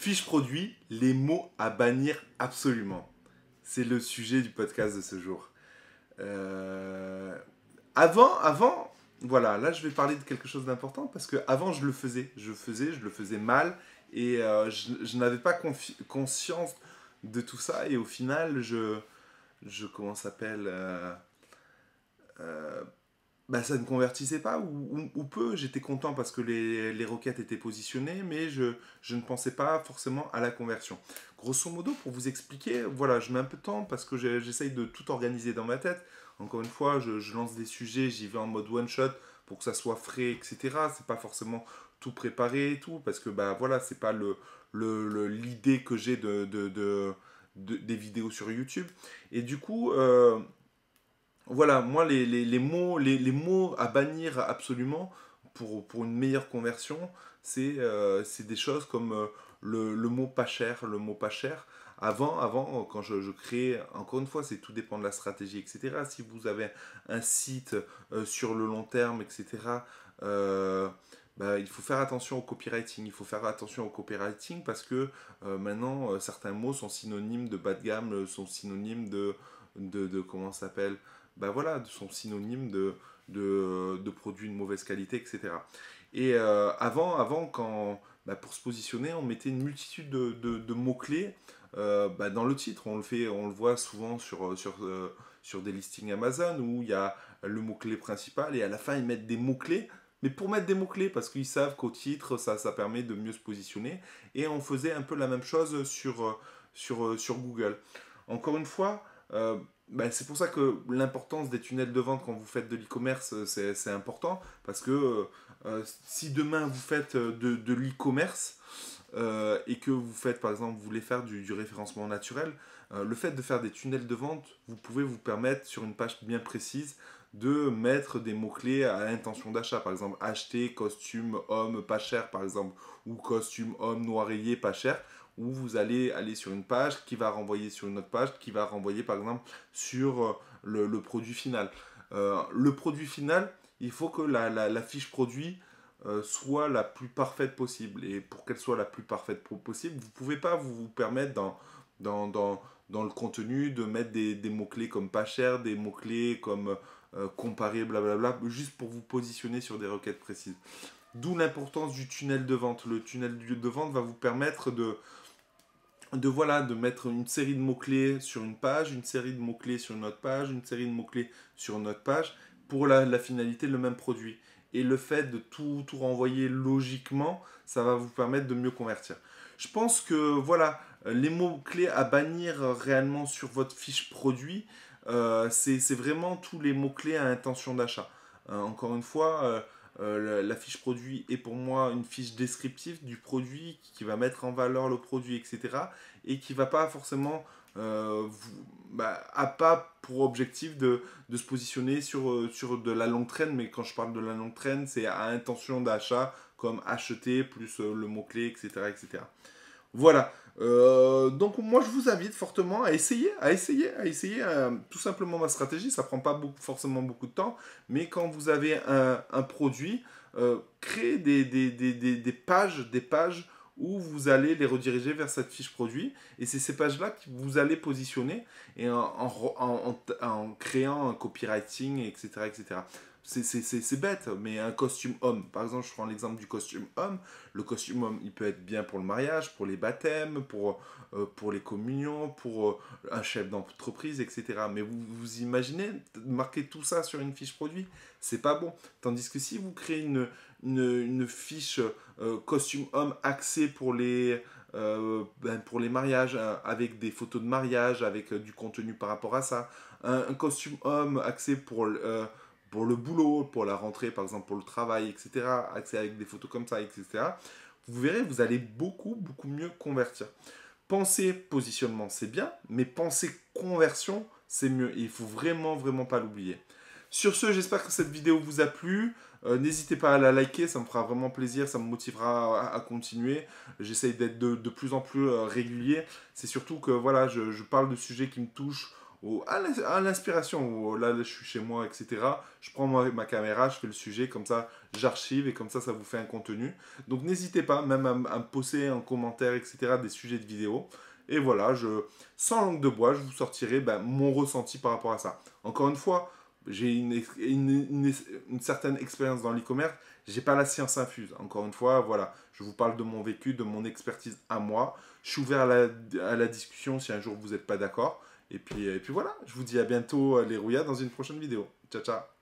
Fiche produit, les mots à bannir absolument. C'est le sujet du podcast de ce jour. Euh, voilà, là je vais parler de quelque chose d'important parce que avant je le faisais, je le faisais mal et je n'avais pas conscience de tout ça et au final comment ça s'appelle, euh, bah, ça ne convertissait pas ou peu. J'étais content parce que les requêtes étaient positionnées, mais je ne pensais pas forcément à la conversion. Grosso modo, pour vous expliquer, voilà, je mets un peu de temps parce que j'essaye de tout organiser dans ma tête. Encore une fois, je lance des sujets, j'y vais en mode one shot pour que ça soit frais, etc. C'est pas forcément tout préparé et tout parce que bah voilà, c'est pas l'idée que j'ai des vidéos sur YouTube. Et du coup, voilà, moi, les mots à bannir absolument pour une meilleure conversion, c'est des choses comme le mot pas cher, le mot pas cher. Avant quand je créais, encore une fois, c'est tout dépend de la stratégie, etc. Si vous avez un site sur le long terme, etc., euh, bah, il faut faire attention au copywriting. Il faut faire attention au copywriting parce que maintenant, certains mots sont synonymes de bas de gamme, sont synonymes comment ça s'appelle, bah voilà, sont synonymes de produits de mauvaise qualité, etc. Et avant bah, pour se positionner, on mettait une multitude de mots-clés bah, dans le titre. On le voit souvent sur des listings Amazon où il y a le mot-clé principal et à la fin ils mettent des mots-clés. Mais pour mettre des mots-clés, parce qu'ils savent qu'au titre, ça permet de mieux se positionner. Et on faisait un peu la même chose sur Google. Encore une fois, bah, c'est pour ça que l'importance des tunnels de vente quand vous faites de l'e-commerce, c'est important. Parce que si demain vous faites de l'e-commerce et que vous faites, par exemple, vous voulez faire du référencement naturel, le fait de faire des tunnels de vente, vous pouvez vous permettre sur une page bien précise de mettre des mots-clés à l'intention d'achat. Par exemple, acheter costume homme pas cher, par exemple, ou costume homme noir rayé pas cher, où vous allez aller sur une page qui va renvoyer sur une autre page, qui va renvoyer, par exemple, sur le produit final. Le produit final, il faut que la fiche produit soit la plus parfaite possible. Et pour qu'elle soit la plus parfaite possible, vous ne pouvez pas vous permettre dans, dans, dans le contenu de mettre des mots-clés comme pas cher, des mots-clés comme comparé, blablabla, juste pour vous positionner sur des requêtes précises. D'où l'importance du tunnel de vente. Le tunnel de vente va vous permettre voilà, de mettre une série de mots-clés sur une page, une série de mots-clés sur une autre page, une série de mots-clés sur une autre page, pour la finalité, le même produit. Et le fait de tout renvoyer logiquement, ça va vous permettre de mieux convertir. Je pense que voilà, les mots-clés à bannir réellement sur votre fiche produit, c'est vraiment tous les mots-clés à intention d'achat. Encore une fois, la fiche produit est pour moi une fiche descriptive du produit qui va mettre en valeur le produit, etc. Et qui va pas forcément a pas pour objectif de se positionner sur de la longue traîne, mais quand je parle de la longue traîne, c'est à intention d'achat, comme acheter plus le mot-clé, etc., etc. Voilà. Donc moi je vous invite fortement à essayer tout simplement ma stratégie. Ça prend pas forcément beaucoup de temps, mais quand vous avez un produit, créez des pages où vous allez les rediriger vers cette fiche produit. Et c'est ces pages-là que vous allez positionner et en créant un copywriting, etc. etc. C'est bête, mais un costume homme, par exemple, je prends l'exemple du costume homme. Le costume homme, il peut être bien pour le mariage, pour les baptêmes, pour les communions, pour un chef d'entreprise, etc. Mais vous imaginez marquer tout ça sur une fiche produit, c'est pas bon. Tandis que si vous créez une fiche costume homme axée pour les mariages, avec des photos de mariage, avec du contenu par rapport à ça, un costume homme axé pour le boulot, pour la rentrée, par exemple, pour le travail, etc., axé avec des photos comme ça, etc., vous verrez, vous allez beaucoup, beaucoup mieux convertir. Penser positionnement, c'est bien, mais penser conversion, c'est mieux. Et il faut vraiment, vraiment pas l'oublier. Sur ce, j'espère que cette vidéo vous a plu. N'hésitez pas à la liker, ça me fera vraiment plaisir, ça me motivera à continuer. J'essaye d'être de plus en plus régulier. C'est surtout que voilà, je parle de sujets qui me touchent à l'inspiration. Là, je suis chez moi, etc. Je prends ma caméra, je fais le sujet, comme ça, j'archive et comme ça vous fait un contenu. Donc n'hésitez pas, même à me poster en commentaire, etc., des sujets de vidéos. Et voilà, sans langue de bois, je vous sortirai mon ressenti par rapport à ça. Encore une fois, j'ai une certaine expérience dans l'e-commerce. J'ai pas la science infuse. Encore une fois, voilà, je vous parle de mon vécu, de mon expertise à moi. Je suis ouvert à la discussion si un jour vous n'êtes pas d'accord. Et puis voilà, je vous dis à bientôt les rouillas dans une prochaine vidéo. Ciao, ciao.